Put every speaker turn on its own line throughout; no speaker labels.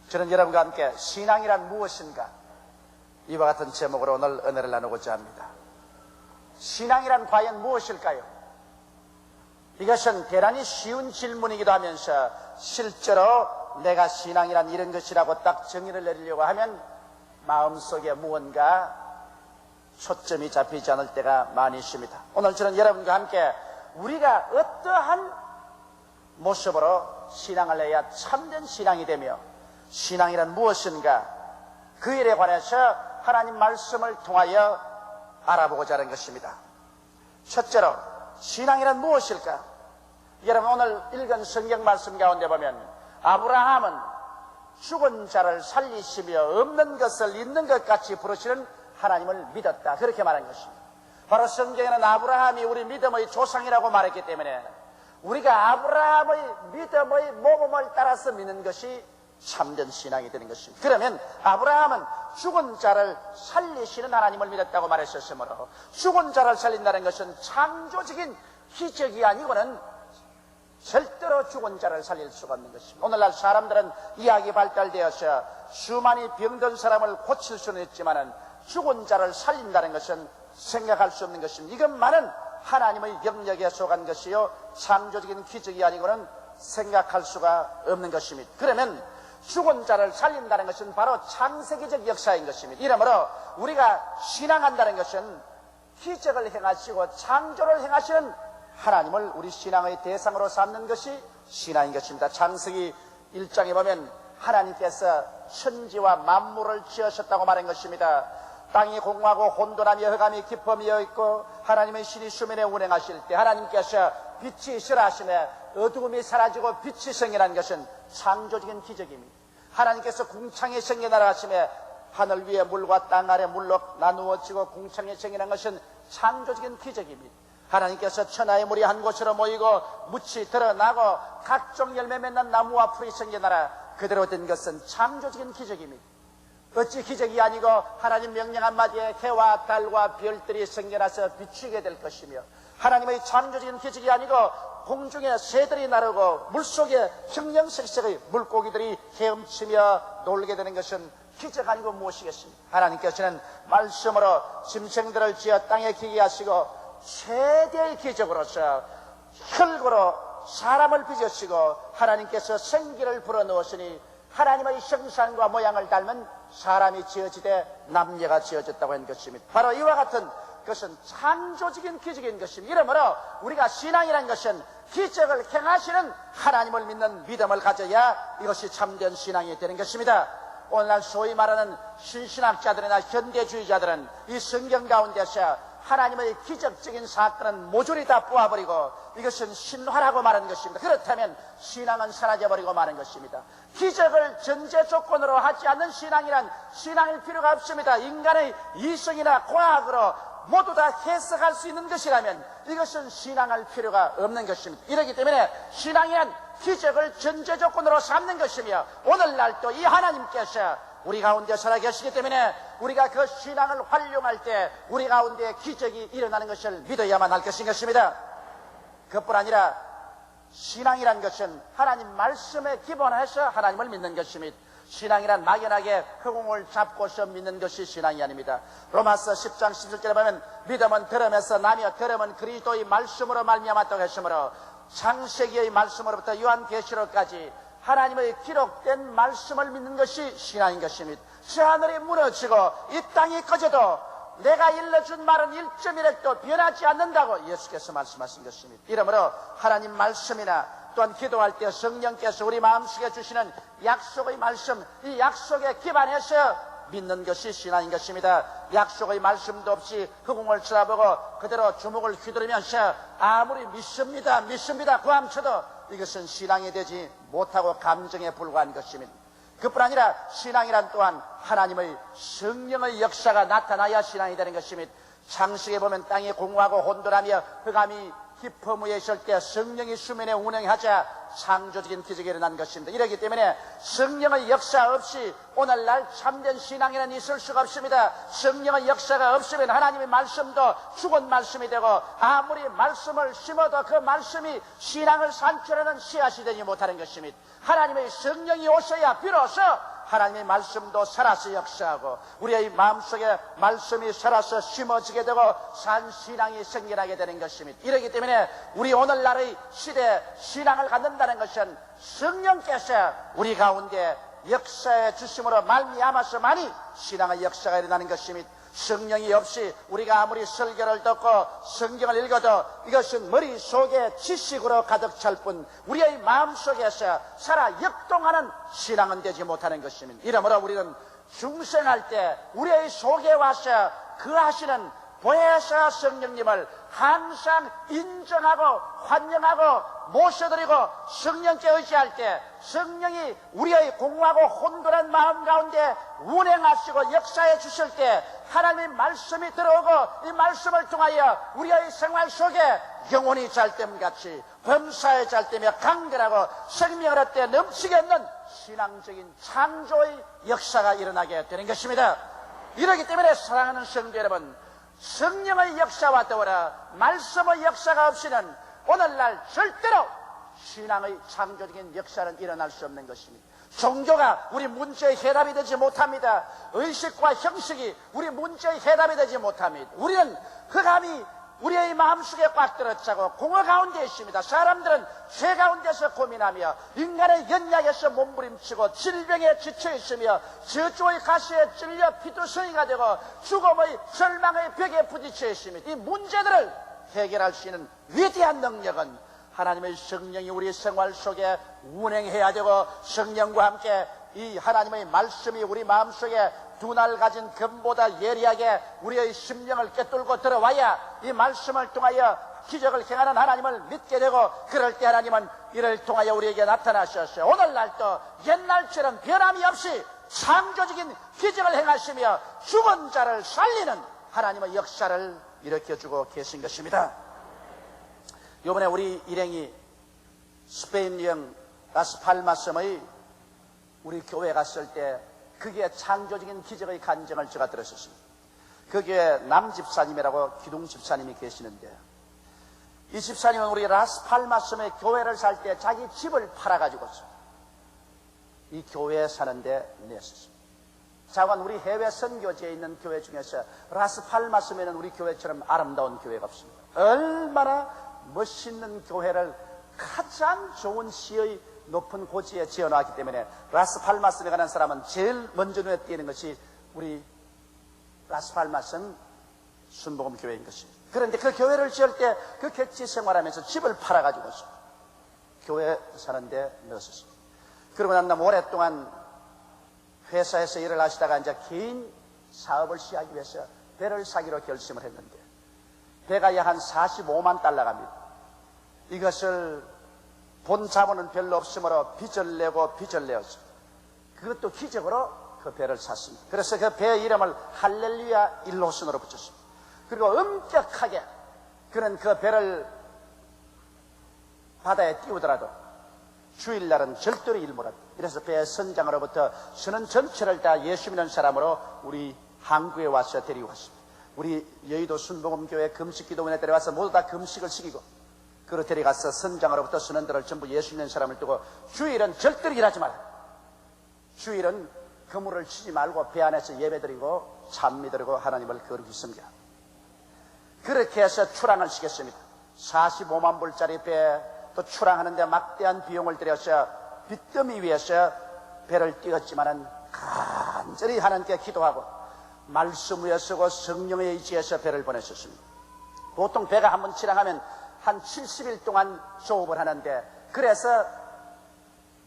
저는 여러분과 함께 신앙이란 무엇인가? 이와 같은 제목으로 오늘 은혜를 나누고자 합니다. 신앙이란 과연 무엇일까요? 이것은 대단히 쉬운 질문이기도 하면서 실제로 내가 신앙이란 이런 것이라고 딱 정의를 내리려고 하면 마음속에 무언가 초점이 잡히지 않을 때가 많이 있습니다. 오늘 저는 여러분과 함께 우리가 어떠한 모습으로 신앙을 해야 참된 신앙이 되며 신앙이란 무엇인가, 그 일에 관해서 하나님 말씀을 통하여 알아보고자 하는 것입니다. 첫째로 신앙이란 무엇일까? 여러분, 오늘 읽은 성경 말씀 가운데 보면 아브라함은 죽은 자를 살리시며 없는 것을 있는 것 같이 부르시는 하나님을 믿었다, 그렇게 말한 것입니다. 바로 성경에는 아브라함이 우리 믿음의 조상이라고 말했기 때문에 우리가 아브라함의 믿음의 모범을 따라서 믿는 것이 참된 신앙이 되는 것입니다. 그러면 아브라함은 죽은 자를 살리시는 하나님을 믿었다고 말했었으므로 죽은 자를 살린다는 것은 창조적인 기적이 아니고는 절대로 죽은 자를 살릴 수가 없는 것입니다. 오늘날 사람들은 의학이 발달되어서 수많이 병든 사람을 고칠 수는 있지만 죽은 자를 살린다는 것은 생각할 수 없는 것입니다. 이것만은 하나님의 영역에 속한 것이요 창조적인 기적이 아니고는 생각할 수가 없는 것입니다. 그러면 죽은 자를 살린다는 것은 바로 창세기적 역사인 것입니다. 이러므로 우리가 신앙한다는 것은 기적을 행하시고 창조를 행하시는 하나님을 우리 신앙의 대상으로 삼는 것이 신앙인 것입니다. 창세기 1장에 보면 하나님께서 천지와 만물을 지으셨다고 말한 것입니다. 땅이 공하고 혼돈하며 흑암이 깊음이어 있고 하나님의 신이 수면에 운행하실 때 하나님께서 빛이 있으라 하시며 어두움이 사라지고 빛이 생겨난 것은 창조적인 기적입니다. 하나님께서 궁창에 생겨나라 하시며 하늘 위에 물과 땅 아래 물로 나누어지고 궁창에 생겨난 것은 창조적인 기적입니다. 하나님께서 천하의 물이 한 곳으로 모이고 묻이 드러나고 각종 열매 맺는 나무와 풀이 생겨나라, 그대로 된 것은 창조적인 기적입니다. 어찌 기적이 아니고 하나님 명령 한마디에 해와 달과 별들이 생겨나서 비추게 될 것이며 하나님의 창조적인 기적이 아니고 공중에 새들이 나르고 물속에 형형색색의 물고기들이 헤엄치며 놀게 되는 것은 기적 아니고 무엇이겠습니까? 하나님께서는 말씀으로 짐승들을 지어 땅에 기게 하시고 최대의 기적으로서 혈구로 사람을 빚으시고 하나님께서 생기를 불어넣으시니 하나님의 형상과 모양을 닮은 사람이 지어지되 남녀가 지어졌다고 한 것입니다. 바로 이와 같은 것은 창조적인 기적인 것입니다. 이러므로 우리가 신앙이라는 것은 기적을 행하시는 하나님을 믿는 믿음을 가져야 이것이 참된 신앙이 되는 것입니다. 오늘날 소위 말하는 신신학자들이나 현대주의자들은 이 성경 가운데서 하나님의 기적적인 사건은 모조리 다 뽑아버리고 이것은 신화라고 말하는 것입니다. 그렇다면 신앙은 사라져버리고 마는 것입니다. 기적을 전제 조건으로 하지 않는 신앙이란 신앙일 필요가 없습니다. 인간의 이성이나 과학으로 모두 다 해석할 수 있는 것이라면 이것은 신앙할 필요가 없는 것입니다. 이렇기 때문에 신앙이란 기적을 전제 조건으로 삼는 것이며 오늘날 또 이 하나님께서 우리 가운데 살아계시기 때문에 우리가 그 신앙을 활용할 때 우리 가운데 기적이 일어나는 것을 믿어야만 할 것인 것입니다. 그뿐 아니라 신앙이란 것은 하나님 말씀에 기본해서 하나님을 믿는 것입니다. 신앙이란 막연하게 허공을 잡고서 믿는 것이 신앙이 아닙니다. 로마서 10장 17절에 보면 믿음은 들음에서 나며 들음은 그리스도의 말씀으로 말미암았다고 했으므로 창세기의 말씀으로부터 요한계시록까지 하나님의 기록된 말씀을 믿는 것이 신앙인 것입니다. 새하늘이 무너지고 이 땅이 꺼져도 내가 일러준 말은 1.1획도 변하지 않는다고 예수께서 말씀하신 것입니다. 이러므로 하나님 말씀이나 또한 기도할 때 성령께서 우리 마음속에 주시는 약속의 말씀, 이 약속에 기반해서 믿는 것이 신앙인 것입니다. 약속의 말씀도 없이 허공을 쳐다보고 그대로 주먹을 휘두르면서 아무리 믿습니다 구함쳐도 이것은 신앙이 되지 못하고 감정에 불과한 것입니다. 그뿐 아니라 신앙이란 또한 하나님의 성령의 역사가 나타나야 신앙이 되는 것입니다. 창세기에 보면 땅이 공허하고 혼돈하며 흑암이 깊음 위에 있을 때 성령이 수면에 운행하자 창조적인 기적이 일어난 것입니다. 이렇기 때문에 성령의 역사 없이 오늘날 참된 신앙에는 있을 수가 없습니다. 성령의 역사가 없으면 하나님의 말씀도 죽은 말씀이 되고 아무리 말씀을 심어도 그 말씀이 신앙을 산출하는 씨앗이 되지 못하는 것입니다. 하나님의 성령이 오셔야 비로소 하나님의 말씀도 살아서 역사하고 우리의 마음속에 말씀이 살아서 심어지게 되고 산 신앙이 생겨나게 되는 것입니다. 이러기 때문에 우리 오늘날의 시대에 신앙을 갖는다는 것은 성령께서 우리 가운데 역사해 주심으로 말미암아서만이 신앙의 역사가 일어나는 것입니다. 성령이 없이 우리가 아무리 설교를 듣고 성경을 읽어도 이것은 머릿속에 지식으로 가득 찰 뿐 우리의 마음속에서 살아 역동하는 신앙은 되지 못하는 것입니다. 이러므로 우리는 중생할 때 우리의 속에 와서 거하시는 보혜사 성령님을 항상 인정하고 환영하고 모셔드리고 성령께 의지할 때 성령이 우리의 공허하고 혼돈한 마음 가운데 운행하시고 역사해 주실 때 하나님의 말씀이 들어오고 이 말씀을 통하여 우리의 생활 속에 영혼이 잘됨같이 범사에 잘되며 강건하고 생명을 얻되 넘치게 얻는 신앙적인 창조의 역사가 일어나게 되는 것입니다. 이러기 때문에 사랑하는 성도 여러분, 성령의 역사와 더불어 말씀의 역사가 없이는 오늘날 절대로 신앙의 창조적인 역사는 일어날 수 없는 것입니다. 종교가 우리 문제의 해답이 되지 못합니다. 의식과 형식이 우리 문제의 해답이 되지 못합니다. 우리는 흑암이 우리의 마음속에 꽉 들어차고 공허 가운데 있습니다. 사람들은 죄 가운데서 고민하며 인간의 연약에서 몸부림치고 질병에 지쳐 있으며 저주의 가시에 찔려 피투성이가 되고 죽음의 절망의 벽에 부딪혀 있습니다. 이 문제들을 해결할 수 있는 위대한 능력은 하나님의 성령이 우리 생활 속에 운행해야 되고 성령과 함께 이 하나님의 말씀이 우리 마음속에 두 날 가진 금보다 예리하게 우리의 심령을 꿰뚫고 들어와야 이 말씀을 통하여 기적을 행하는 하나님을 믿게 되고 그럴 때 하나님은 이를 통하여 우리에게 나타나셨어요. 오늘날도 옛날처럼 변함이 없이 창조적인 기적을 행하시며 죽은 자를 살리는 하나님의 역사를 일으켜주고 계신 것입니다. 이번에 우리 일행이 스페인 여행 라스팔마섬의 우리 교회 갔을 때 거기에 창조적인 기적의 간증을 제가 들었었습니다. 거기에 남집사님이라고 기둥집사님이 계시는데 이 집사님은 우리 라스팔마섬의 교회를 살 때 자기 집을 팔아가지고서 이 교회에 사는데 냈었습니다. 자관 우리 해외 선교지에 있는 교회 중에서 라스팔마섬에는 우리 교회처럼 아름다운 교회가 없습니다. 얼마나 멋있는 교회를 가장 좋은 시의 높은 고지에 지어놨기 때문에 라스팔마섬에 가는 사람은 제일 먼저 눈에 띄는 것이 우리 라스팔마섬 순복음교회인 것입니다. 그런데 그 교회를 지을 때 그 객지 생활하면서 집을 팔아가지고서 교회 사는데 넣었습니다. 그러고 난 다음 오랫동안 회사에서 일을 하시다가 이제 개인 사업을 시작하기 위해서 배를 사기로 결심을 했는데 배가 약 한 45만 달러 갑니다. 이것을 본 자본은 별로 없으므로 빚을 내고 빚을 내었습니다. 그것도 기적으로 그 배를 샀습니다. 그래서 그 배의 이름을 할렐루야 일호선으로 붙였습니다. 그리고 엄격하게 그는 그 배를 바다에 띄우더라도 주일날은 절대로 일 못합니다. 이래서 배의 선장으로부터 선원 전체를 다 예수 믿는 사람으로 우리 한국에 와서 데리고 갔습니다. 우리 여의도 순복음교회 금식기도원에 데려와서 모두 다 금식을 시키고 그로 데려가서 선장으로부터 선원들을 전부 예수 믿는 사람을 두고 주일은 절대로 일하지 마라. 주일은 그물을 치지 말고 배 안에서 예배드리고 찬미드리고 하나님을 거룩히 섬겨. 그렇게 해서 출항을 시켰습니다. 45만 불짜리 배, 또 출항하는데 막대한 비용을 들여서 빚더미 위에서 배를 띄웠지만은 간절히 하나님께 기도하고 말씀 위에 서고 성령의 의지에서 배를 보냈었습니다. 보통 배가 한번 출항하면 한 70일 동안 조업을 하는데 그래서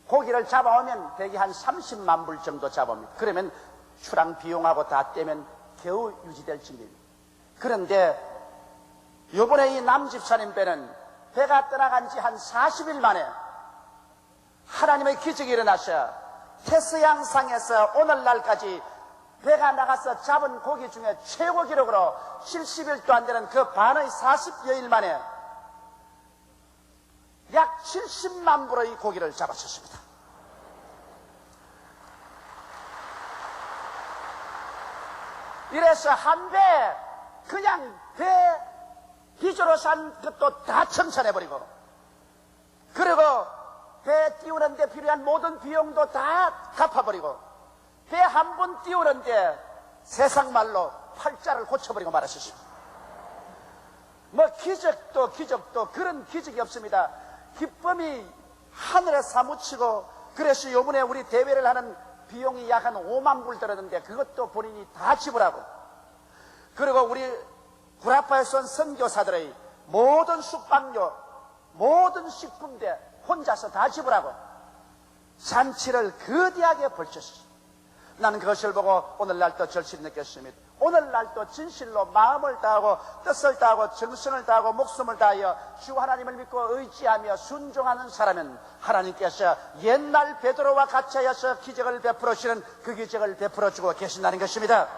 고기를 잡아오면 대개 한 30만 불 정도 잡아옵니다. 그러면 출항 비용하고 다 떼면 겨우 유지될 정도입니다. 그런데 요번에 이 남집사님 배는 배가 떠나간 지 한 40일 만에 하나님의 기적이 일어나서 태서양상에서 오늘날까지 배가 나가서 잡은 고기 중에 최고 기록으로 70일도 안 되는 그 반의 40여일 만에 약 70만 불의 고기를 잡았었습니다. 이래서 한 배 그냥 배 빚으로 산 것도 다 청산해버리고 그리고 배 띄우는 데 필요한 모든 비용도 다 갚아버리고 배 한 번 띄우는데 세상 말로 팔자를 고쳐버리고 말았습니다. 뭐 기적도 그런 기적이 없습니다. 기쁨이 하늘에 사무치고, 그래서 요번에 우리 대회를 하는 비용이 약 한 5만 불 들었는데 그것도 본인이 다 지불하고, 그리고 우리 구라파에서 온 선교사들의 모든 숙박료, 모든 식품대 혼자서 다 지불하고 잔치를 거대하게 벌쳤습니다. 나는 그것을 보고 오늘날도 절실히 느꼈습니다. 오늘날도 진실로 마음을 다하고 뜻을 다하고 정성을 다하고 목숨을 다하여 주 하나님을 믿고 의지하며 순종하는 사람은 하나님께서 옛날 베드로와 같이 하여서 기적을 베풀어주시는 그 기적을 베풀어주고 계신다는 것입니다.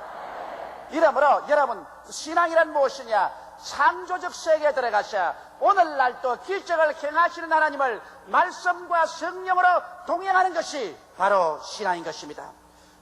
이러므로 여러분, 신앙이란 무엇이냐? 창조적 세계에 들어가셔 오늘날도 기적을 행하시는 하나님을 말씀과 성령으로 동행하는 것이 바로 신앙인 것입니다.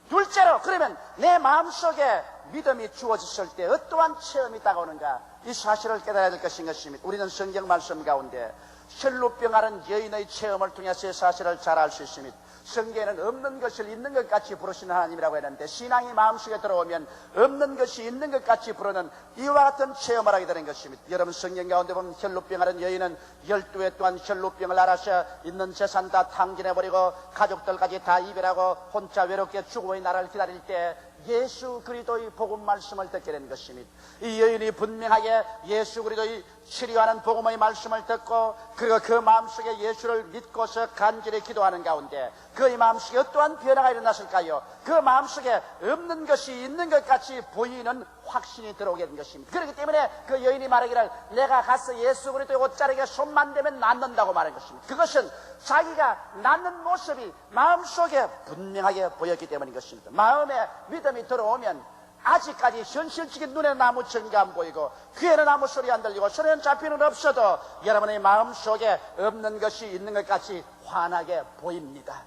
둘째로, 그러면 내 마음속에 믿음이 주어졌을 때 어떠한 체험이 다가오는가, 이 사실을 깨달아야 될 것인 것입니다. 우리는 성경 말씀 가운데 혈루병 앓은 여인의 체험을 통해서 이 사실을 잘 알 수 있습니다. 성경에는 없는 것을 있는 것 같이 부르시는 하나님이라고 했는데, 신앙이 마음속에 들어오면 없는 것이 있는 것 같이 부르는 이와 같은 체험을 하게 되는 것입니다. 여러분, 성경 가운데 보면 혈루병 앓은 여인은 12해 동안 혈루병을 앓아서 있는 재산 다 탕진해버리고 가족들까지 다 이별하고 혼자 외롭게 죽음의 날을 기다릴 때 예수 그리스도의 복음 말씀을 듣게 된 것입니다. 이 여인이 분명하게 예수 그리스도의 치료하는 복음의 말씀을 듣고, 그리고 그 마음속에 예수를 믿고서 간절히 기도하는 가운데 그의 마음속에 어떠한 변화가 일어났을까요? 그 마음속에 없는 것이 있는 것 같이 보이는 확신이 들어오게 된 것입니다. 그렇기 때문에 그 여인이 말하기를 내가 가서 예수 그리스도의 옷자락에 손만 대면 낫는다고 말한 것입니다. 그것은 자기가 낫는 모습이 마음속에 분명하게 보였기 때문인 것입니다. 마음에 믿음이 들어오면 아직까지 현실적인 눈에 나무 전가 안 보이고 귀에는 아무 소리 안 들리고 손에는 잡히는 없어도 여러분의 마음속에 없는 것이 있는 것 같이 환하게 보입니다.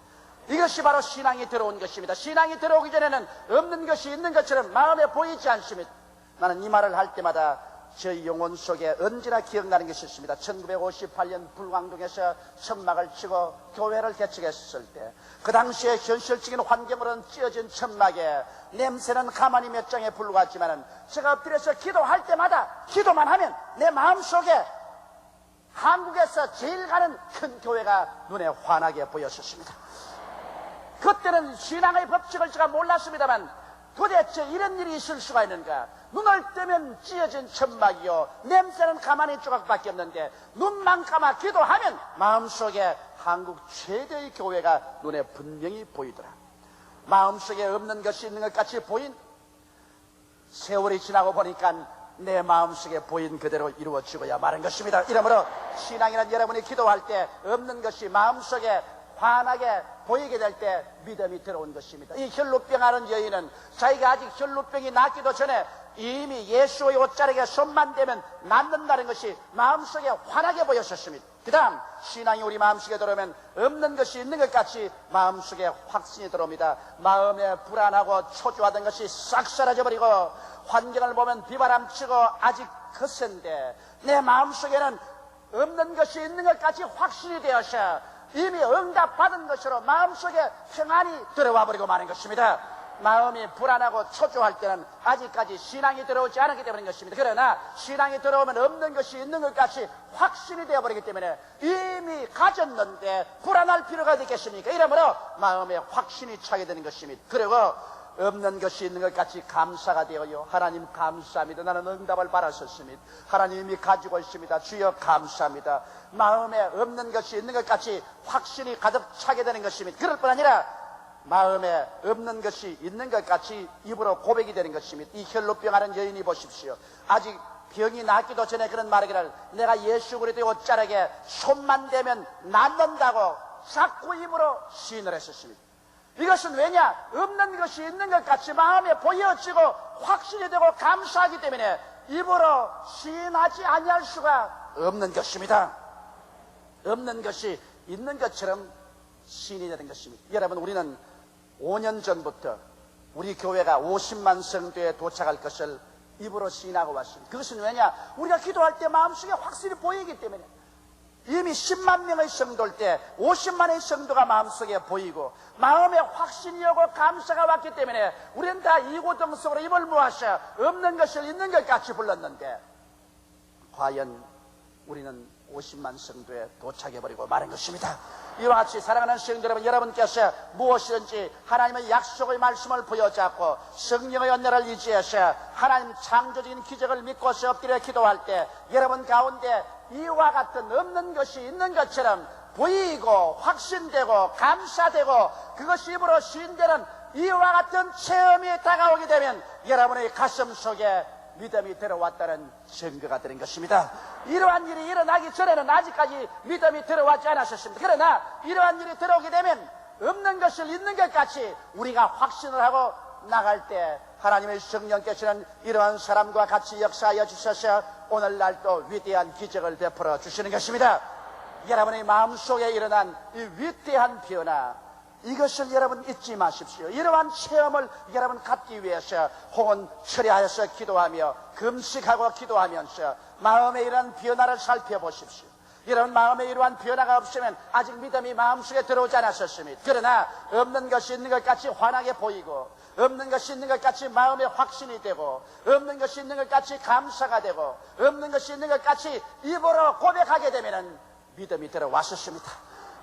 이것이 바로 신앙이 들어온 것입니다. 신앙이 들어오기 전에는 없는 것이 있는 것처럼 마음에 보이지 않습니다. 나는 이 말을 할 때마다 저희 영혼 속에 언제나 기억나는 것이 있습니다. 1958년 불광동에서 천막을 치고 교회를 개척했을 때, 그 당시에 현실적인 환경으로는 찢어진 천막에 냄새는 가만히 몇 장에 불과하지만은 제가 엎드려서 기도할 때마다 기도만 하면 내 마음속에 한국에서 제일 가는 큰 교회가 눈에 환하게 보였었습니다. 그때는 신앙의 법칙을 제가 몰랐습니다만 도대체 이런 일이 있을 수가 있는가? 눈을 뜨면 찢어진 천막이요, 냄새는 가만히 조각밖에 없는데 눈만 감아 기도하면 마음속에 한국 최대의 교회가 눈에 분명히 보이더라. 마음속에 없는 것이 있는 것 같이 보인, 세월이 지나고 보니까 내 마음속에 보인 그대로 이루어지고야 마는 것입니다. 이러므로 신앙이란 여러분이 기도할 때 없는 것이 마음속에 환하게 보이게 될 때 믿음이 들어온 것입니다. 이 혈루병 앓은 여인은 자기가 아직 혈루병이 낫기도 전에 이미 예수의 옷자락에 손만 대면 낫는다는 것이 마음속에 환하게 보였었습니다. 그 다음 신앙이 우리 마음속에 들어오면 없는 것이 있는 것 같이 마음속에 확신이 들어옵니다. 마음에 불안하고 초조하던 것이 싹 사라져버리고, 환경을 보면 비바람치고 아직 거센데 내 마음속에는 없는 것이 있는 것 같이 확신이 되어서 이미 응답받은 것으로 마음속에 평안이 들어와 버리고 마는 것입니다. 마음이 불안하고 초조할 때는 아직까지 신앙이 들어오지 않았기 때문인 것입니다. 그러나 신앙이 들어오면 없는 것이 있는 것 같이 확신이 되어버리기 때문에 이미 가졌는데 불안할 필요가 있겠습니까? 이러므로 마음에 확신이 차게 되는 것입니다. 그리고 없는 것이 있는 것 같이 감사가 되어요. 하나님 감사합니다. 나는 응답을 받았었습니다. 하나님이 가지고 있습니다. 주여 감사합니다. 마음에 없는 것이 있는 것 같이 확신이 가득 차게 되는 것입니다. 그럴 뿐 아니라 마음에 없는 것이 있는 것 같이 입으로 고백이 되는 것입니다. 이 혈루병 앓은 여인이 보십시오. 아직 병이 낫기도 전에 그런 말하기를 내가 예수 그리스도의 옷자락에 손만 대면 낫는다고 자꾸 입으로 시인을 했었습니다. 이것은 왜냐? 없는 것이 있는 것 같이 마음에 보여지고 확신이 되고 감사하기 때문에 입으로 시인하지 아니할 수가 없는 것입니다. 없는 것이 있는 것처럼 시인이 되는 것입니다. 여러분, 우리는 5년 전부터 우리 교회가 50만 성도에 도착할 것을 입으로 시인하고 왔습니다. 그것은 왜냐? 우리가 기도할 때 마음속에 확실히 보이기 때문에. 이미 10만 명의 성도일 때 50만의 성도가 마음속에 보이고 마음에 확 확신이 오고 감사가 왔기 때문에 우리는 다 이고등성으로 입을 모아서 없는 것을 있는 것 같이 불렀는데 과연 우리는 50만 성도에 도착해버리고 마는 것입니다. 이와 같이 사랑하는 성도 여러분, 여러분께서 무엇이든지 하나님의 약속의 말씀을 부여잡고 성령의 연례를 의지해서 하나님 창조적인 기적을 믿고서 엎드려 기도할 때 여러분 가운데 이와 같은 없는 것이 있는 것처럼 보이고 확신되고 감사되고 그것이 입으로 시인되는 이와 같은 체험이 다가오게 되면 여러분의 가슴 속에 믿음이 들어왔다는 증거가 되는 것입니다. 이러한 일이 일어나기 전에는 아직까지 믿음이 들어왔지 않았었습니다. 그러나 이러한 일이 들어오게 되면 없는 것을 있는 것 같이 우리가 확신을 하고 나갈 때 하나님의 성령께서는 이러한 사람과 같이 역사하여 주셔서 오늘날 또 위대한 기적을 베풀어 주시는 것입니다. 여러분의 마음속에 일어난 이 위대한 변화, 이것을 여러분 잊지 마십시오. 이러한 체험을 여러분 갖기 위해서 혹은 철야하여서 기도하며 금식하고 기도하면서 마음의 이러한 변화를 살펴보십시오. 이런 마음에 이러한 변화가 없으면 아직 믿음이 마음속에 들어오지 않았었습니다. 그러나 없는 것이 있는 것 같이 환하게 보이고 없는 것이 있는 것 같이 마음에 확신이 되고 없는 것이 있는 것 같이 감사가 되고 없는 것이 있는 것 같이 입으로 고백하게 되면 믿음이 들어왔었습니다.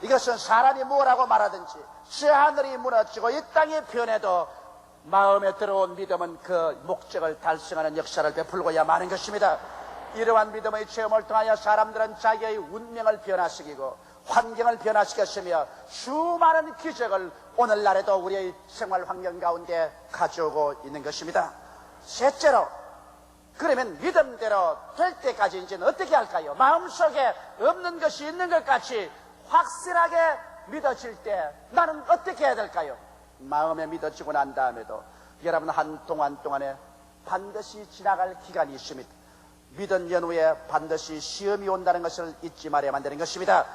이것은 사람이 뭐라고 말하든지 저 하늘이 무너지고 이 땅이 변해도 마음에 들어온 믿음은 그 목적을 달성하는 역사를 베풀고야 마는 것입니다. 이러한 믿음의 체험을 통하여 사람들은 자기의 운명을 변화시키고 환경을 변화시켰으며 수많은 기적을 오늘날에도 우리의 생활 환경 가운데 가져오고 있는 것입니다. 셋째로, 그러면 믿음대로 될 때까지 이제는 어떻게 할까요? 마음속에 없는 것이 있는 것 같이 확실하게 믿어질 때 나는 어떻게 해야 될까요? 마음에 믿어지고 난 다음에도 여러분 한 동안에 반드시 지나갈 기간이 있습니다. 믿은 연후에 반드시 시험이 온다는 것을 잊지 말아야만 되는 것입니다.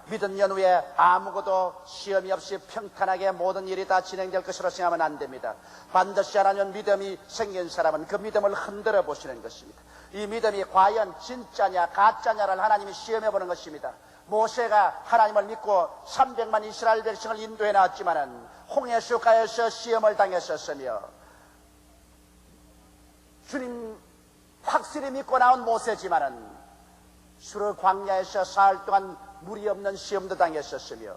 믿은 연후에 아무것도 시험이 없이 평탄하게 모든 일이 다 진행될 것으로 생각하면 안 됩니다. 반드시 하나님 믿음이 생긴 사람은 그 믿음을 흔들어 보시는 것입니다. 이 믿음이 과연 진짜냐 가짜냐를 하나님이 시험해 보는 것입니다. 모세가 하나님을 믿고 300만 이스라엘 백성을 인도해 나왔지만은 홍해수가에서 시험을 당했었으며 주님 확실히 믿고 나온 모세지만은 수르 광야에서 사흘 동안 물이 없는 시험도 당했었으며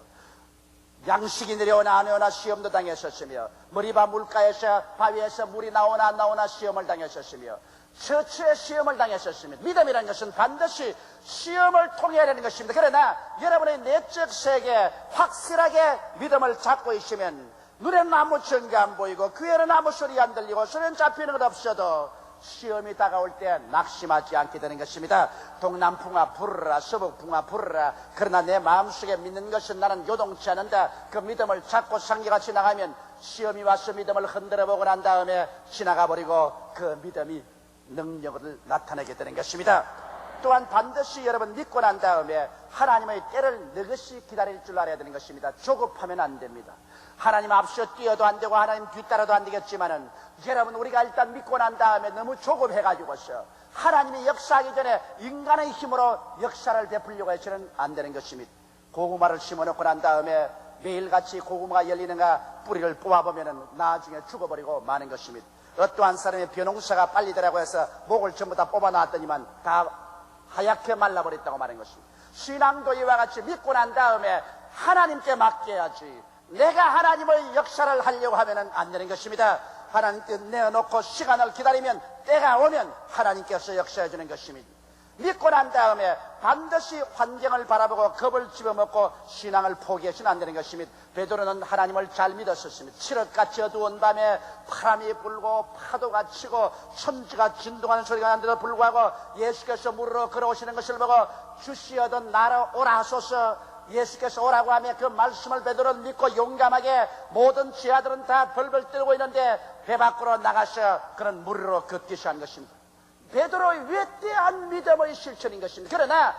양식이 내려오나 안 오나 시험도 당했었으며 머리바 물가에서 바위에서 물이 나오나 안 나오나 시험을 당했었으며 처처의 시험을 당했었습니다. 믿음이라는 것은 반드시 시험을 통해야 하는 것입니다. 그러나 여러분의 내적 세계에 확실하게 믿음을 잡고 있으면 눈에는 아무 증거 안 보이고 귀에는 아무 소리 안 들리고 손에는 잡히는 것 없어도 시험이 다가올 때 낙심하지 않게 되는 것입니다. 동남풍아 불어라 서북풍아 불어라. 그러나 내 마음속에 믿는 것은 나는 요동치 않는다. 그 믿음을 잡고 상기가 지나가면 시험이 와서 믿음을 흔들어보고 난 다음에 지나가버리고 그 믿음이 능력을 나타내게 되는 것입니다. 또한 반드시 여러분 믿고 난 다음에 하나님의 때를 느긋이 기다릴 줄 알아야 되는 것입니다. 조급하면 안 됩니다. 하나님 앞서 뛰어도 안 되고 하나님 뒤따라도 안 되겠지만은 여러분 우리가 일단 믿고 난 다음에 너무 조급해가지고서 하나님이 역사하기 전에 인간의 힘으로 역사를 베풀려고 해서는 안 되는 것입니다. 고구마를 심어놓고 난 다음에 매일같이 고구마가 열리는가 뿌리를 뽑아보면은 나중에 죽어버리고 마는 것입니다. 어떠한 사람의 벼농사가 빨리 되라고 해서 목을 전부 다 뽑아놨더니만 다 하얗게 말라버렸다고 말하는 것입니다. 신앙도 이와 같이 믿고 난 다음에 하나님께 맡겨야지 내가 하나님의 역사를 하려고 하면 안 되는 것입니다. 하나님께 내어놓고 시간을 기다리면 때가 오면 하나님께서 역사해 주는 것입니다. 믿고 난 다음에 반드시 환경을 바라보고 겁을 집어먹고 신앙을 포기해서는 안 되는 것입니다. 베드로는 하나님을 잘 믿었었습니다. 칠흑같이 어두운 밤에 바람이 불고 파도가 치고 천지가 진동하는 소리가 나는데도 불구하고 예수께서 물으러 걸어오시는 것을 보고 주시어던 나로 오라 하소서. 예수께서 오라고 하며 그 말씀을 베드로는 믿고 용감하게 모든 지하들은 다 벌벌 떨고 있는데 배 밖으로 나가서 그런 물으로 걷기시 한 것입니다. 베드로의 위대한 믿음의 실천인 것입니다. 그러나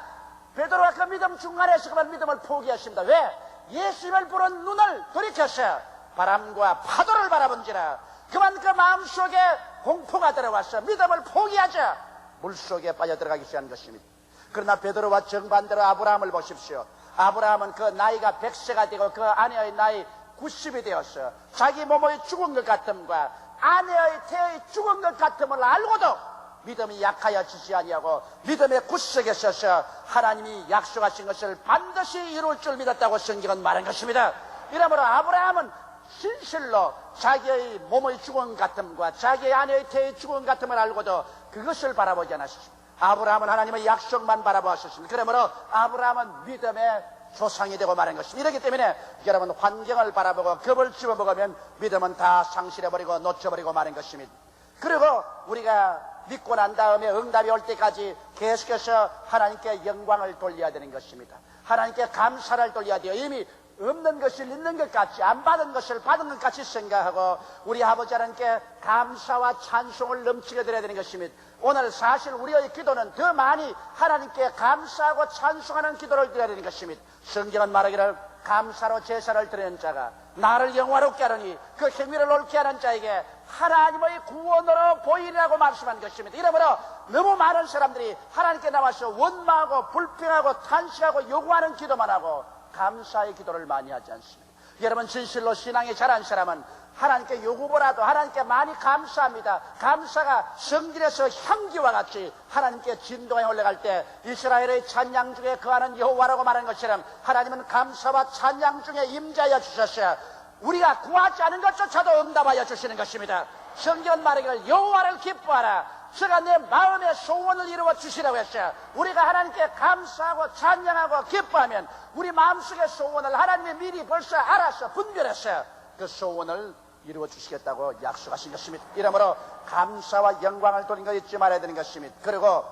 베드로가 그 믿음 중간에서 그만 믿음을 포기했습니다. 왜? 예수님을 부른 눈을 돌이켜서 바람과 파도를 바라본지라 그만 그 마음속에 공포가 들어와서 믿음을 포기하자 물속에 빠져들어가기 시작한 것입니다. 그러나 베드로와 정반대로 아브라함을 보십시오. 아브라함은 그 나이가 100세가 되고 그 아내의 나이 90이 되었어. 자기 몸의 죽은 것 같음과 아내의 태의 죽은 것 같음을 알고도 믿음이 약하여 지지 아니하고 믿음의 구석에 서서 하나님이 약속하신 것을 반드시 이룰 줄 믿었다고 성경은 말한 것입니다. 이러므로 아브라함은 진실로 자기의 몸의 죽은 같음과 자기의 아내의 태의 죽은 같음을 알고도 그것을 바라보지 않았습니다. 아브라함은 하나님의 약속만 바라보았습니다. 그러므로 아브라함은 믿음의 조상이 되고 말한 것입니다. 이렇기 때문에 여러분 환경을 바라보고 겁을 집어먹으면 믿음은 다 상실해버리고 놓쳐버리고 마는 것입니다. 그리고 우리가 믿고 난 다음에 응답이 올 때까지 계속해서 하나님께 영광을 돌려야 되는 것입니다. 하나님께 감사를 돌려야 돼요. 이미 없는 것을 있는 것 같이, 안 받은 것을 받은 것 같이 생각하고 우리 아버지 하나님께 감사와 찬송을 넘치게 드려야 되는 것입니다. 오늘 사실 우리의 기도는 더 많이 하나님께 감사하고 찬송하는 기도를 드려야 되는 것입니다. 성경은 말하기를 감사로 제사를 드리는 자가 나를 영화롭게 하느니 그 행위를 옳게 하는 자에게 하나님의 구원으로 보이리라고 말씀한 것입니다. 이러므로 너무 많은 사람들이 하나님께 나와서 원망하고 불평하고 탄식하고 요구하는 기도만 하고 감사의 기도를 많이 하지 않습니다. 여러분 진실로 신앙이 잘한 사람은 하나님께 요구보라도 하나님께 많이 감사합니다. 감사가 성질에서 향기와 같이 하나님께 진동에 올라갈 때 이스라엘의 찬양 중에 거하는 여호와라고 말하는 것처럼 하나님은 감사와 찬양 중에 임재하여 주셨어요. 우리가 구하지 않은 것조차도 응답하여 주시는 것입니다. 성경은 말하기를 여호와를 기뻐하라. 제가 내 마음의 소원을 이루어 주시라고 했어요. 우리가 하나님께 감사하고 찬양하고 기뻐하면 우리 마음속의 소원을 하나님이 미리 벌써 알아서 분별했어요. 그 소원을 이루어 주시겠다고 약속하신 것입니다. 이러므로 감사와 영광을 돌린 것 잊지 말아야 되는 것입니다. 그리고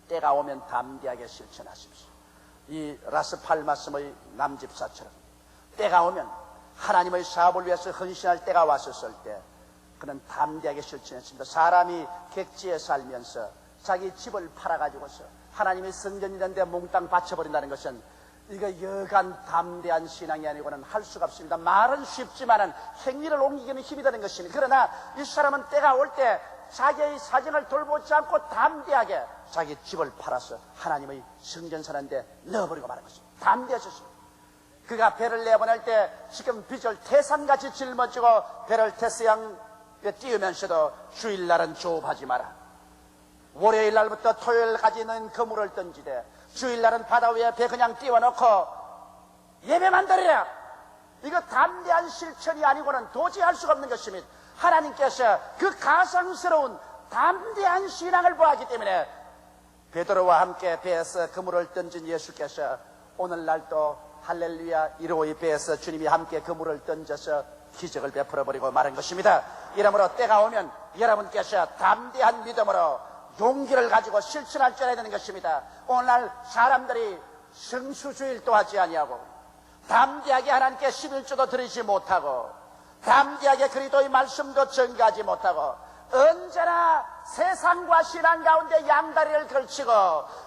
때가 오면 담대하게 실천하십시오. 이 라스팔마스의 남집사처럼 때가 오면 하나님의 사업을 위해서 헌신할 때가 왔었을 때 그는 담대하게 실천했습니다. 사람이 객지에 살면서 자기 집을 팔아가지고서 하나님의 성전이라는 데 몽땅 바쳐버린다는 것은 이거 여간 담대한 신앙이 아니고는 할 수가 없습니다. 말은 쉽지만은 행위를 옮기기는 힘이 드는 것입니다. 그러나 이 사람은 때가 올 때 자기의 사정을 돌보지 않고 담대하게 자기 집을 팔아서 하나님의 성전 사는데 넣어버리고 마는 것입니다. 담대하셨습니다. 그가 배를 내보낼 때 지금 빚을 태산같이 짊어지고 배를 태서양 띄우면서도 주일날은 조업하지 마라. 월요일 날부터 토요일까지는 그물을 던지되 주일날은 바다 위에 배 그냥 띄워놓고 예배만 드리라. 이거 담대한 실천이 아니고는 도저히 할 수가 없는 것입니다. 하나님께서 그 가상스러운 담대한 신앙을 보았기 때문에 베드로와 함께 배에서 그물을 던진 예수께서 오늘날도 할렐루야 이로이 배에서 주님이 함께 그물을 던져서 기적을 베풀어버리고 말한 것입니다. 이러므로 때가 오면 여러분께서 담대한 믿음으로 용기를 가지고 실천할 줄 알아야 되는 것입니다. 오늘날 사람들이 성수주일도 하지 아니하고 담대하게 하나님께 11조도 드리지 못하고 담대하게 그리스도의 말씀도 전가하지 못하고 언제나 세상과 신앙 가운데 양다리를 걸치고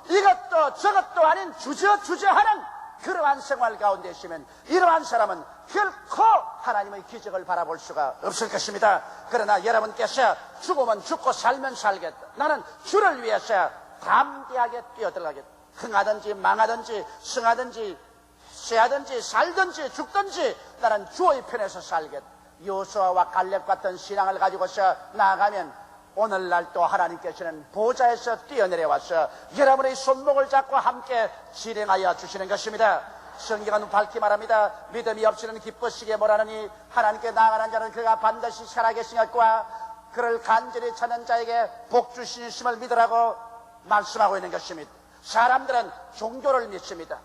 이것도 저것도 아닌 주저하는 그러한 생활 가운데 있으면 이러한 사람은 결코 하나님의 기적을 바라볼 수가 없을 것입니다. 그러나 여러분께서 죽으면 죽고 살면 살겠다. 나는 주를 위해서 담대하게 뛰어들어가겠다. 흥하든지 망하든지 승하든지 쇠하든지 살든지 죽든지 나는 주의 편에서 살겠다. 요수아와 갈렙 같은 신앙을 가지고서 나아가면 오늘날 또 하나님께서는 보좌에서 뛰어내려와서 여러분의 손목을 잡고 함께 진행하여 주시는 것입니다. 성경은 밝히 말합니다. 믿음이 없이는 기쁘시게 뭐라느니 하나님께 나아가는 자는 그가 반드시 살아계신 것과 그를 간절히 찾는 자에게 복 주시심을 믿으라고 말씀하고 있는 것입니다. 사람들은 종교를 믿습니다.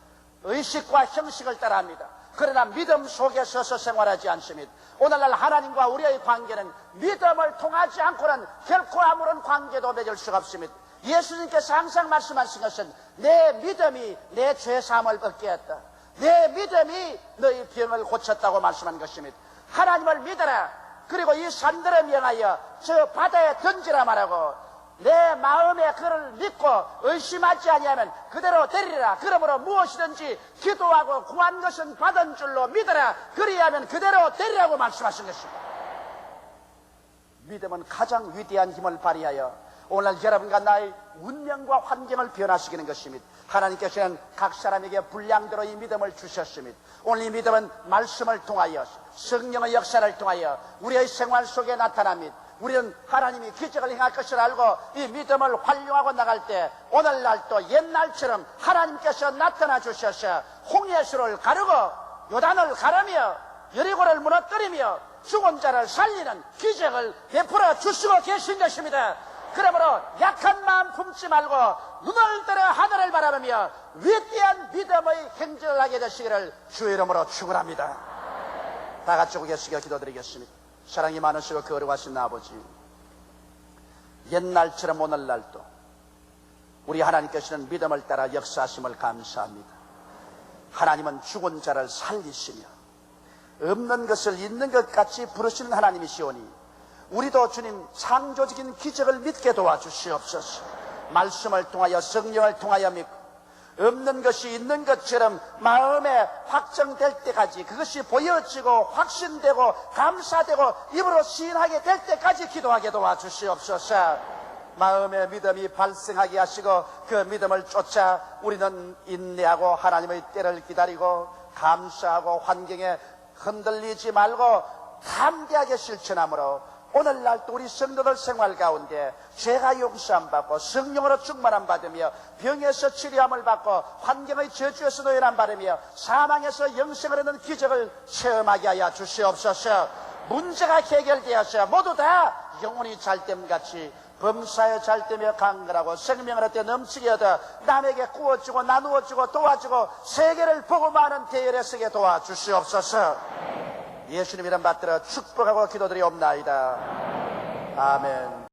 의식과 형식을 따라합니다. 그러나 믿음 속에 서서 생활하지 않습니다. 오늘날 하나님과 우리의 관계는 믿음을 통하지 않고는 결코 아무런 관계도 맺을 수가 없습니다. 예수님께서 항상 말씀하신 것은 내 믿음이 내 죄사함을 얻게 했다. 내 믿음이 너희 병을 고쳤다고 말씀한 것입니다. 하나님을 믿어라. 그리고 이 산들을 명하여 저 바다에 던지라 말하고 내 마음에 그를 믿고 의심하지 아니하면 그대로 되리라. 그러므로 무엇이든지 기도하고 구한 것은 받은 줄로 믿어라. 그리하면 그대로 되리라고 말씀하신 것입니다. 믿음은 가장 위대한 힘을 발휘하여 오늘 여러분과 나의 운명과 환경을 변화시키는 것입니다. 하나님께서는 각 사람에게 분량대로 이 믿음을 주셨습니다. 오늘 이 믿음은 말씀을 통하여 성령의 역사를 통하여 우리의 생활 속에 나타납니다. 우리는 하나님이 기적을 행할 것을 알고 이 믿음을 활용하고 나갈 때 오늘날도 옛날처럼 하나님께서 나타나 주셔서 홍해수를 가르고 요단을 가르며 여리고를 무너뜨리며 죽은 자를 살리는 기적을 베풀어 주시고 계신 것입니다. 그러므로 약한 마음 품지 말고 눈을 들어 하늘을 바라보며 위대한 믿음의 행진을 하게 되시기를 주의 이름으로 축원합니다. 다 같이 고개숙여 기도드리겠습니다. 사랑이 많으시고 거룩하신 아버지, 옛날처럼 오늘날도 우리 하나님께서는 믿음을 따라 역사하심을 감사합니다. 하나님은 죽은 자를 살리시며 없는 것을 있는 것 같이 부르시는 하나님이시오니 우리도 주님 창조적인 기적을 믿게 도와주시옵소서. 말씀을 통하여 성령을 통하여 믿고 없는 것이 있는 것처럼 마음에 확정될 때까지 그것이 보여지고 확신되고 감사되고 입으로 시인하게 될 때까지 기도하게 도와주시옵소서. 마음의 믿음이 발생하게 하시고 그 믿음을 쫓아 우리는 인내하고 하나님의 때를 기다리고 감사하고 환경에 흔들리지 말고 담대하게 실천함으로 오늘날 또 우리 성도들 생활 가운데 죄가 용서함 받고 성령으로 충만함 받으며 병에서 치료함을 받고 환경의 저주에서 노연함 받으며 사망에서 영생을 얻는 기적을 체험하게 하여 주시옵소서. 문제가 해결되어서 모두 다 영혼이 잘됨같이 범사에 잘되며 강건하고 생명을 얻되 넘치게 얻어 남에게 구워주고 나누어주고 도와주고 세계를 보고 많은 대열에 서게 도와주시옵소서. 예수님 이름 받들어 축복하고 기도드리옵나이다. 아멘.